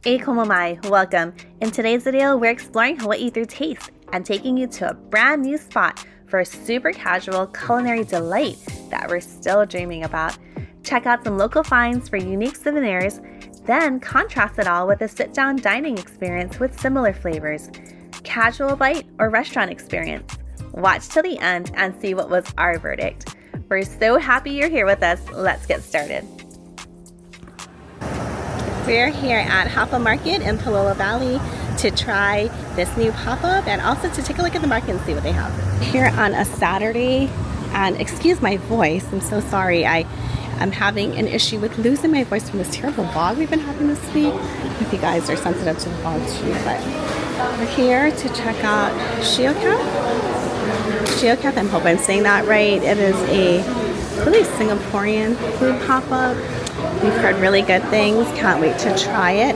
Hey komomai, welcome. In today's video, we're exploring Hawaii through taste and taking you to a brand new spot for a super casual culinary delight that we're still dreaming about. Check out some local finds for unique souvenirs, then contrast it all with a sit-down dining experience with similar flavors. Casual bite or restaurant experience? Watch till the end and see what was our verdict. We're so happy you're here with us. Let's get started. We're here at Hapa Market in Palolo Valley to try this new pop-up and also to take a look at the market and see what they have. Here on a Saturday, and excuse my voice, I'm so sorry. I'm having an issue with losing my voice from this terrible fog we've been having this week. If you guys are sensitive to the fog too, but we're here to check out Shiokap. Shiokap, I hope I'm saying that right. It is a really Singaporean food pop-up. We've heard really good things, can't wait to try it.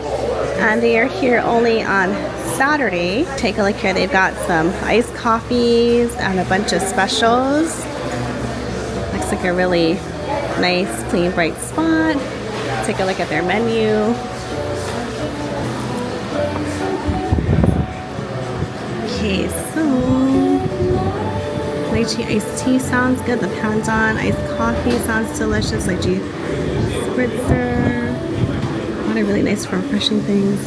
And they are here only on Saturday. Take a look here, they've got some iced coffees and a bunch of specials. Looks like a really nice, clean, bright spot. Take a look at their menu. Okay, so lychee iced tea sounds good. The pandan iced coffee sounds delicious. Lychee spritzer. A lot of really nice refreshing things.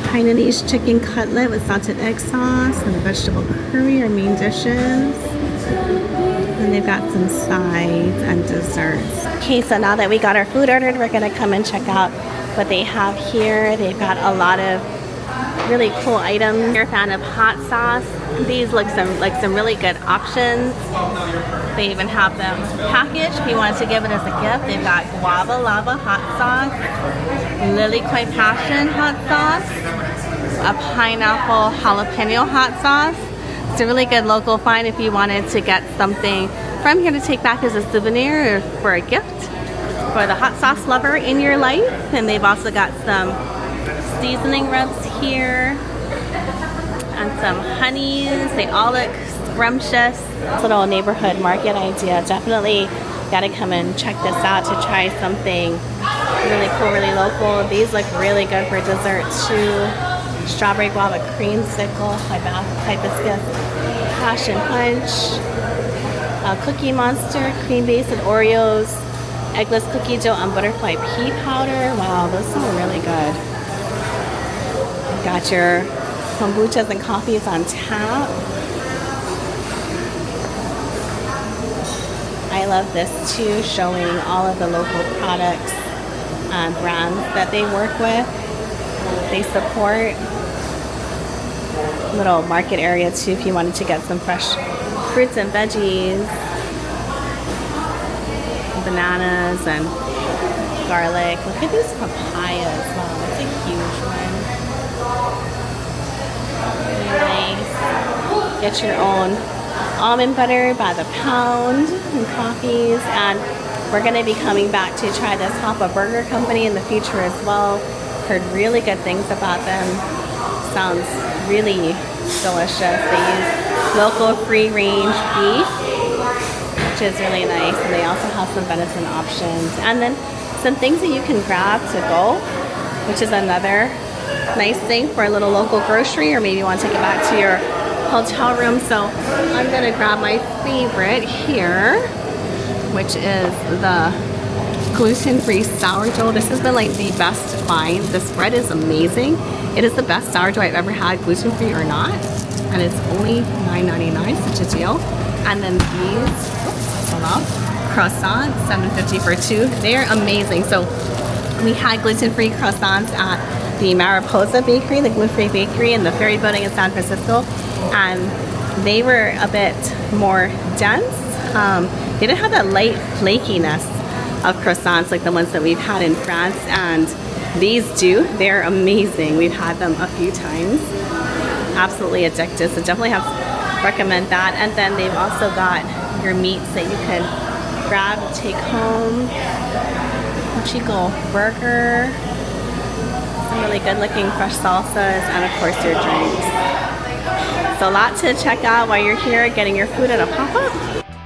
Hainanese chicken cutlet with salted egg sauce and a vegetable curry are main dishes. And they've got some sides and desserts. Okay, so now that we got our food ordered, we're gonna come and check out what they have here. They've got a lot of really cool items. You're a fan of hot sauce. These look like some really good options. They even have them packaged if you wanted to give it as a gift. They've got guava lava hot sauce, lily koi passion hot sauce, a pineapple jalapeno hot sauce. It's a really good local find if you wanted to get something from here to take back as a souvenir or for a gift for the hot sauce lover in your life. And they've also got some seasoning rubs here and some honeys. They all look scrumptious. Little neighborhood market idea. Definitely gotta come and check this out to try something really cool, really local. These look really good for dessert too. Strawberry guava creamsicle, hibiscus passion punch, cookie monster, cream base and Oreos, eggless cookie dough and butterfly pea powder. Wow, those sound really good. Got your kombuchas and coffees on tap. I love this too, showing all of the local products and brands that they work with. They support. Little market area too if you wanted to get some fresh fruits and veggies, bananas and garlic. Look at these papayas. Wow, that's a huge one. Really nice. Get your own almond butter by the pound and coffees. And we're going to be coming back to try this Hapa Burger Company in the future as well. Heard really good things about them. Sounds really delicious. They use local free-range beef, which is really nice. And they also have some venison options. And then some things that you can grab to go, which is another nice thing for a little local grocery, or maybe you want to take it back to your hotel room. So I'm gonna grab my favorite here, which is the gluten-free sourdough. This has been like the best find. This bread is amazing. It is the best sourdough I've ever had, gluten-free or not. And it's only $9.99, such a deal. And then these, hold on, croissants, $7.50 for two. They're amazing. So we had gluten-free croissants at the Mariposa Bakery, the gluten-free bakery in the Ferry Building in San Francisco. And they were a bit more dense. They didn't have that light flakiness of croissants like the ones that we've had in France, and these do. They're amazing. We've had them a few times. Absolutely addictive, so definitely have to recommend that. And then they've also got your meats that you can grab and take home. Chico burger, some really good looking fresh salsas, and of course your drinks. So a lot to check out while you're here getting your food at a pop-up.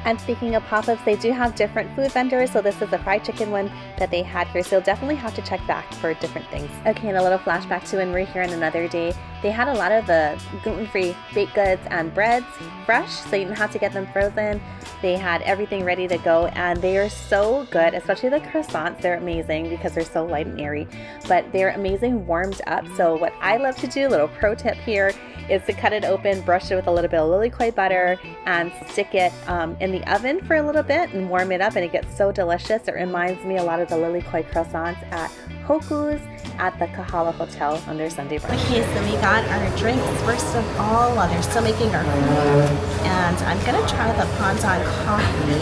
And speaking of pop-ups, they do have different food vendors. So this is a fried chicken one that they had here. So you'll definitely have to check back for different things. Okay, and a little flashback to when we're here on another day. They had a lot of the gluten-free baked goods and breads fresh, so you didn't have to get them frozen. They had everything ready to go, and they are so good, especially the croissants. They're amazing because they're so light and airy, but they're amazing warmed up. So what I love to do, little pro tip here, is to cut it open, brush it with a little bit of lilikoi butter, and stick it in the oven for a little bit and warm it up, and it gets so delicious. It reminds me a lot of the lilikoi croissants at Hoku's at the Kahala Hotel on their Sunday brunch. Okay, so we got our drinks first of all while they're still making our food, and I'm gonna try the pandan coffee,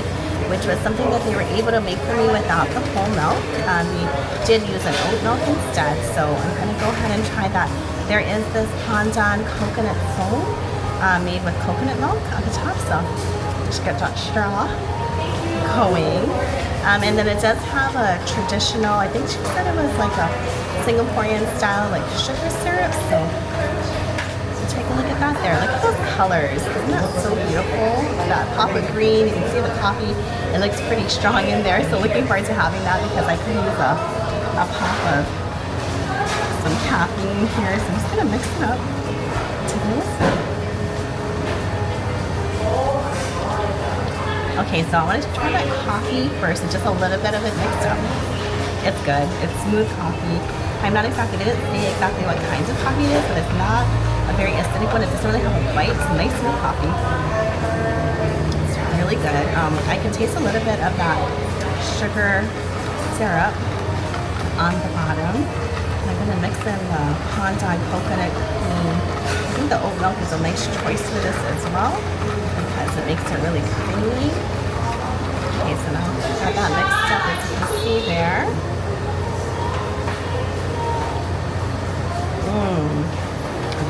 which was something that they were able to make for me without the whole milk. We did use an oat milk instead, so I'm gonna go ahead and try that. There is this pandan coconut foam made with coconut milk on the top, so just get that straw going. And then it does have a traditional, I think she said it was like a Singaporean style, like sugar syrup. So take a look at that there. Look at those colors. Isn't that so beautiful? That pop of green, you can see the coffee. It looks pretty strong in there. So looking forward to having that because I could use a pop of some caffeine here. So I'm just gonna mix it up to this. Okay, so I wanted to try that coffee first, and just a little bit of it mixed up. It's good. It's smooth coffee. I'm not exactly, they didn't say exactly what kinds of coffee it is, but it's not a very acidic one. It doesn't really have a bite. It's a nice smooth coffee. It's really good. I can taste a little bit of that sugar syrup on the bottom. I'm gonna mix in the pandan coconut cream. I think the oat milk is a nice choice for this as well because it makes it really creamy. Okay, so now I've got that mixed up as you can see there.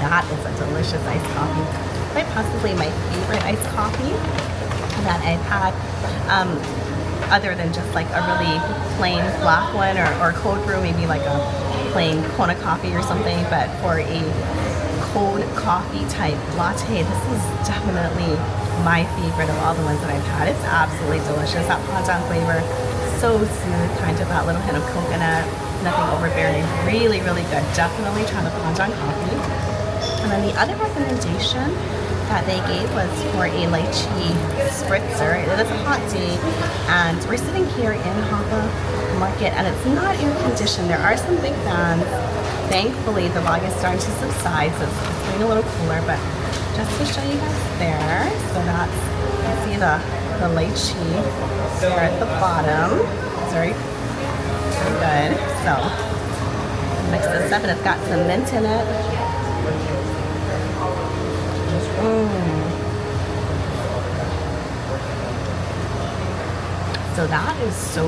That is a delicious iced coffee. Quite possibly my favorite iced coffee that I've had. Other than just like a really plain black one or cold brew, maybe like a plain Kona coffee or something, but for a cold coffee type latte, this is definitely my favorite of all the ones that I've had. It's absolutely delicious. That pandan flavor, so smooth, kind of that little hint of coconut, nothing overbearing, really, really good. Definitely try the pandan coffee. And then the other recommendation that they gave was for a lychee spritzer. It is a hot day, and we're sitting here in Hapa Market, and it's not air conditioned. There are some big fans. Thankfully, the log is starting to subside, so it's getting a little cooler, but just to show you guys there, so that's, you see the lychee there at the bottom. It's very good. So, mix this up, and it's got some mint in it. So that is so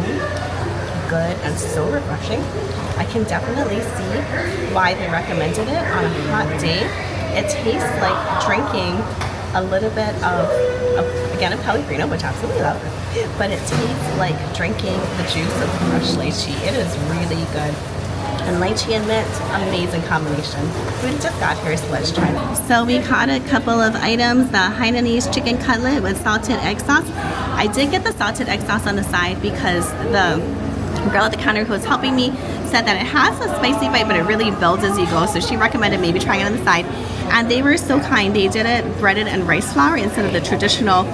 good and so refreshing. I can definitely see why they recommended it on a hot day. It tastes like drinking a little bit of again, a Pellegrino, which I absolutely love, but it tastes like drinking the juice of fresh lychee. It is really good. And lychee and mint, amazing combination. We just got here, so let's try it. So we caught a couple of items, the Hainanese chicken cutlet with salted egg sauce. I did get the salted egg sauce on the side because the girl at the counter who was helping me said that it has a spicy bite, but it really builds as you go. So she recommended maybe trying it on the side. And they were so kind. They did it breaded in rice flour instead of the traditional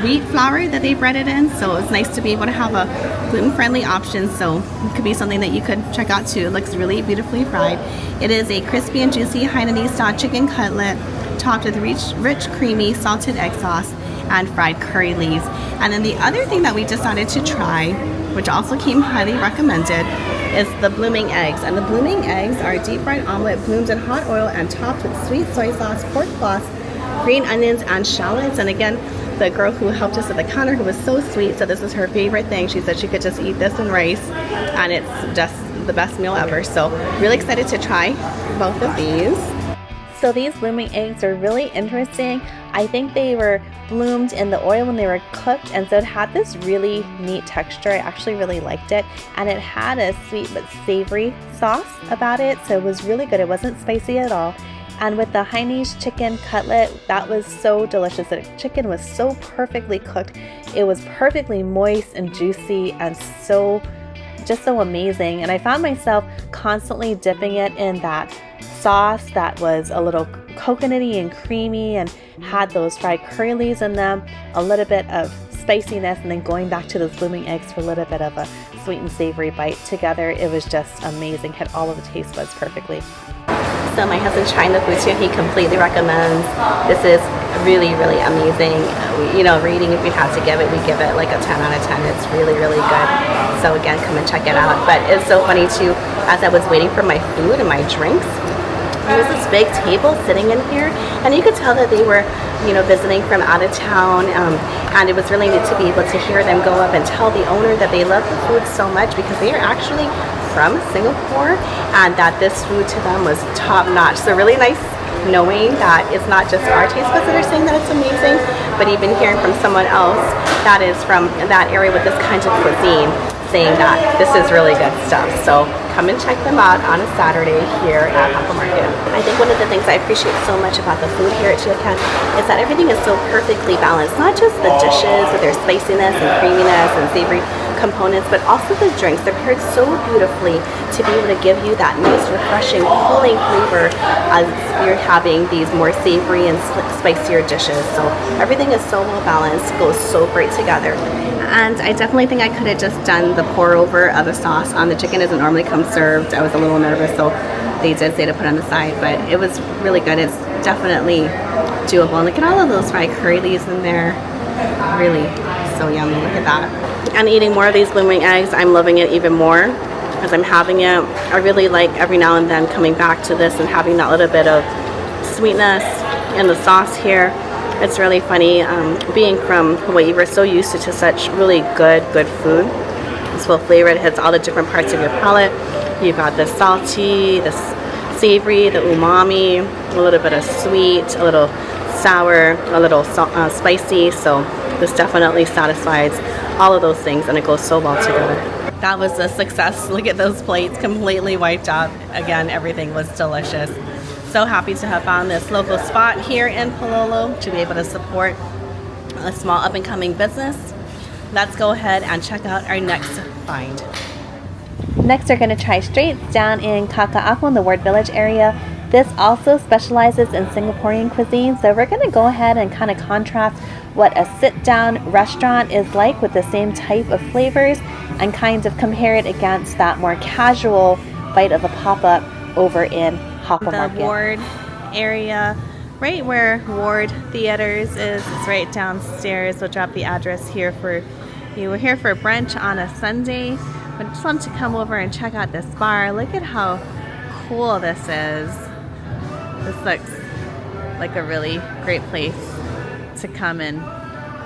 wheat flour that they bread it in. So it was nice to be able to have a gluten-friendly option. So it could be something that you could check out too. It looks really beautifully fried. It is a crispy and juicy Hainanese style chicken cutlet topped with rich creamy salted egg sauce and fried curry leaves. And then the other thing that we decided to try, which also came highly recommended, is the blooming eggs. And the blooming eggs are a deep fried omelet bloomed in hot oil and topped with sweet soy sauce, pork floss, green onions, and shallots. And again, the girl who helped us at the counter, who was so sweet, said this is her favorite thing. She said she could just eat this and rice, and it's just the best meal ever. So really excited to try both of these. So these blooming eggs are really interesting. I think they were bloomed in the oil when they were cooked, and so it had this really neat texture. I actually really liked it, and it had a sweet but savory sauce about it, so it was really good. It wasn't spicy at all, And with the Hainanese chicken cutlet, that was so delicious. The chicken was so perfectly cooked. It was perfectly moist and juicy and just so amazing. And I found myself constantly dipping it in that sauce that was a little coconutty and creamy and had those fried curly leaves in them, a little bit of spiciness, and then going back to those blooming eggs for a little bit of a sweet and savory bite together. It was just amazing. Hit all of the taste buds perfectly. So my husband's trying the food too. He completely recommends. This is really, really amazing. You know, rating, if we had to give it, we give it like a 10 out of 10. It's really, really good. So again, come and check it out. But it's so funny too, as I was waiting for my food and my drinks, there was this big table sitting in here, and you could tell that they were, you know, visiting from out of town, and it was really neat to be able to hear them go up and tell the owner that they love the food so much because they are actually from Singapore, and that this food to them was top notch. So really nice knowing that it's not just our taste buds that are saying that it's amazing, but even hearing from someone else that is from that area with this kind of cuisine saying that this is really good stuff. So come and check them out on a Saturday here at Hapa Market. I think one of the things I appreciate so much about the food here at Chiacan is that everything is so perfectly balanced. Not just the dishes with their spiciness and creaminess and savory components, but also the drinks. They're paired so beautifully to be able to give you that nice, refreshing, cooling flavor as you're having these more savory and spicier dishes. So everything is so well balanced, goes so great together. And I definitely think I could have just done the pour over of the sauce on the chicken as it normally comes served. I was a little nervous, so they did say to put on the side, but it was really good. It's definitely doable. And look at all of those fried curry leaves in there. Really so yummy. Look at that. And eating more of these blooming eggs, I'm loving it even more as I'm having it. I really like every now and then coming back to this and having that little bit of sweetness in the sauce here. It's really funny, being from Hawaii, we're so used to such really good food. It's well flavored, it hits all the different parts of your palate. You've got the salty, the savory, the umami, a little bit of sweet, a little sour, a little spicy. So this definitely satisfies all of those things, and it goes so well together. That was a success. Look at those plates, completely wiped out. Again, everything was delicious. So happy to have found this local spot here in Pololo to be able to support a small up-and-coming business. Let's go ahead and check out our next find. Next, we're going to try Straits down in Kaka'ako in the Ward Village area. This also specializes in Singaporean cuisine, so we're going to go ahead and kind of contrast what a sit-down restaurant is like with the same type of flavors and kind of compare it against that more casual bite of a pop-up over in Hapa Market. The Ward area, right where Ward Theaters is, it's right downstairs. We'll drop the address here for you. We're here for brunch on a Sunday, but just wanted to come over and check out this bar. Look at how cool this is. This looks like a really great place to come and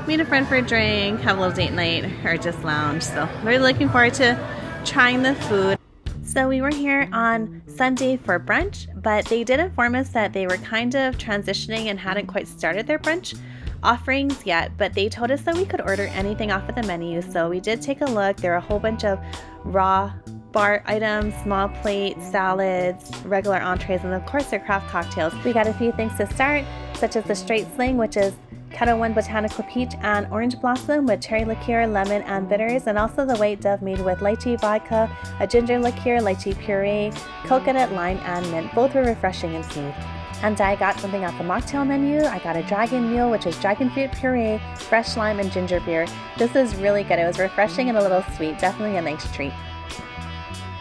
meet a friend for a drink, have a little date night, or just lounge. So really looking forward to trying the food. So we were here on Sunday for brunch, but they did inform us that they were kind of transitioning and hadn't quite started their brunch offerings yet, but they told us that we could order anything off of the menu. So we did take a look. There are a whole bunch of raw bar items, small plates, salads, regular entrees, and of course their craft cocktails. We got a few things to start, such as the straight sling, which is Keto One Botanical Peach and Orange Blossom with cherry liqueur, lemon, and bitters, and also the white dove made with lychee vodka, a ginger liqueur, lychee puree, coconut, lime, and mint. Both were refreshing and smooth. And I got something off the mocktail menu. I got a dragon mule, which is dragon fruit puree, fresh lime, and ginger beer. This is really good. It was refreshing and a little sweet. Definitely a nice treat.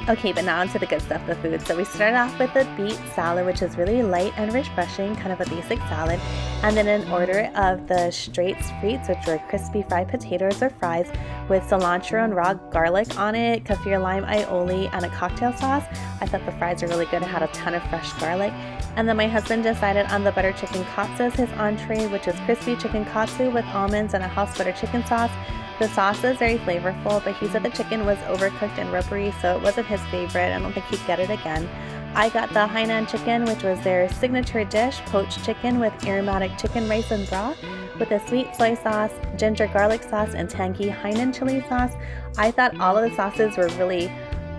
Okay, but now onto the good stuff, the food. So we started off with the beet salad, which is really light and refreshing, kind of a basic salad. And then an order of the Straits frites, which were crispy fried potatoes or fries with cilantro and raw garlic on it, kaffir lime aioli, and a cocktail sauce. I thought the fries were really good. It had a ton of fresh garlic. And then my husband decided on the butter chicken katsu as his entree, which is crispy chicken katsu with almonds and a house butter chicken sauce. The sauce is very flavorful, but he said the chicken was overcooked and rubbery, so it wasn't his favorite. I don't think he'd get it again. I got the Hainan chicken, which was their signature dish, poached chicken with aromatic chicken rice and broth, with a sweet soy sauce, ginger garlic sauce, and tangy Hainan chili sauce. I thought all of the sauces were really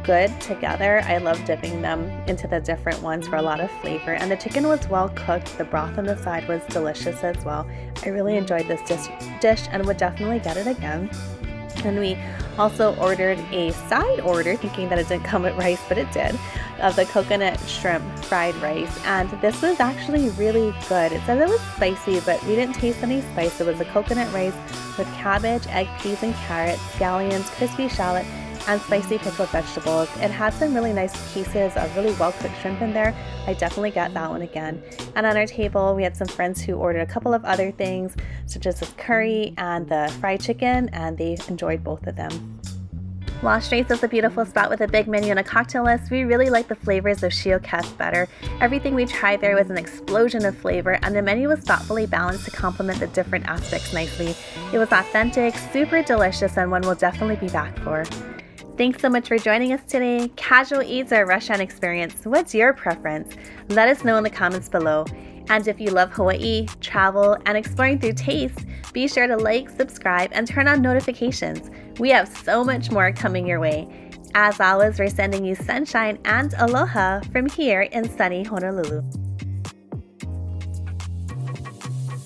good together. I love dipping them into the different ones for a lot of flavor. And the chicken was well cooked. The broth on the side was delicious as well. I really enjoyed this dish and would definitely get it again. And we also ordered a side order, thinking that it didn't come with rice, but it did, of the coconut shrimp fried rice. And this was actually really good. It said it was spicy, but we didn't taste any spice. It was a coconut rice with cabbage, egg, peas, and carrots, scallions, crispy shallot, and spicy pickled vegetables. It had some really nice pieces of really well-cooked shrimp in there. I definitely get that one again. And on our table, we had some friends who ordered a couple of other things, such as this curry and the fried chicken, and they enjoyed both of them. While Straits is a beautiful spot with a big menu and a cocktail list, we really like the flavors of Shio Kef better. Everything we tried there was an explosion of flavor, and the menu was thoughtfully balanced to complement the different aspects nicely. It was authentic, super delicious, and one we'll definitely be back for. Thanks so much for joining us today. Casual eats or restaurant experience, what's your preference? Let us know in the comments below. And if you love Hawaii, travel, and exploring through taste, be sure to like, subscribe, and turn on notifications. We have so much more coming your way. As always, we're sending you sunshine and aloha from here in sunny Honolulu.